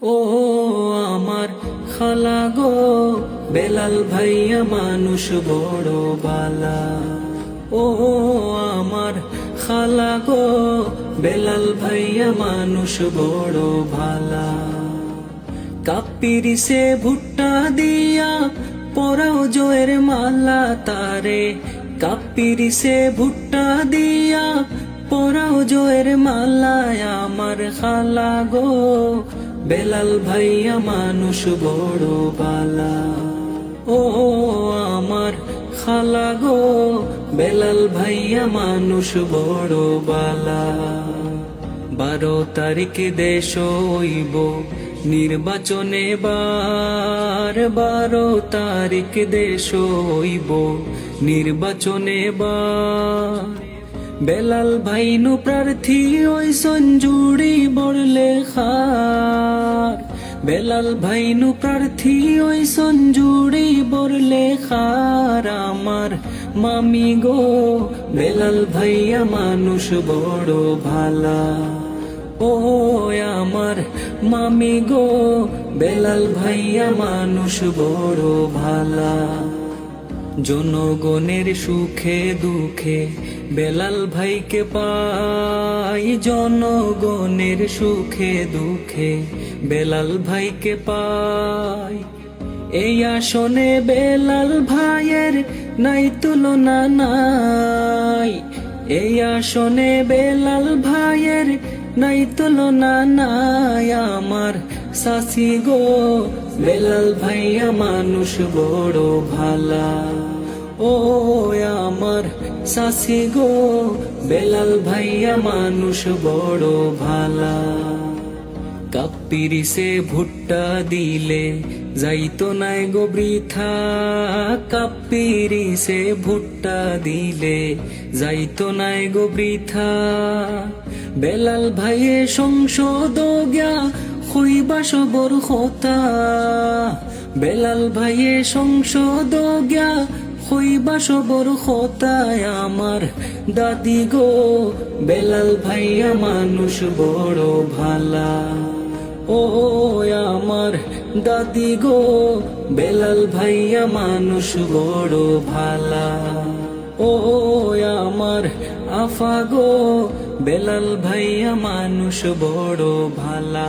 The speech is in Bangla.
ও আমার খালা গো, বেলাল ভাইয়া মানুষ বড় বালা। ও আমার খালা গো, বেলাল ভাইয়া মানুষ বড় ভালা। কাপ্পির সে ভুট্টা দিয়া পরাও জয়ের মালা তারে, কাপ্পির সে ভুট্টা দিয়া পরাও জয়ের মালা। আমার খালা গো, বেলাল ভাইয়া মানুষ বড় বালা। ও আমার খালা গো, বেলাল ভাইয়া মানুষ বড় বালা। 12 তারিখ দেশ হইব নির্বাচনে বার, 12 তারিখ দেশ হইব নির্বাচনে বার। বেলাল ভাইনু প্রার্থী ওই সঞ্জুড়ি বড়লে খার, বেলাল ভাইনু প্রার্থী ওই সঞ্জুড়ি বড়লে খার। আমার মামি গো, বেলাল ভাইয়া মানুষ বড় ভালা। ও আমার মামি গো, বেলাল ভাইয়া মানুষ বড় ভালা। জনগণের সুখে দুঃখে বেলাল ভাইকে পাই, জনগণের সুখে দুঃখে বেলাল ভাইকে পাই। এই আসনে বেলাল ভাইয়ের নাই তুলনা নাই, এই আসনে বেলাল ভাইয়ের নাই তুলনা নাই। আমার সাসি গো, বেলাল ভাইয়া মানুষ বড় ভালা। ও আমার সাসি গো, বেলাল ভাইয়া মানুষ বড় ভালা। কাপ্পির সে ভুট্টা দিলে যাইতো নাই গো বৃথা, কাপ্পির সে ভুট্টা দিলে যাইতো নাই গো বৃথা। বেলাল ভাইয়ে সংসদ গিয়া হইবা সবর কথা, বেলাল ভাইয়ে সংসদ গিয়া হইবা সবর কথা। আমার দাদি গো, বেলাল ভাইয়া মানুষ বড় ভালা। ও আমার দাদি গো, বেলাল ভাইয়া মানুষ বড় ভালা। ও আমার আফা গো, বেলাল ভাইয়া মানুষ বড় ভালা।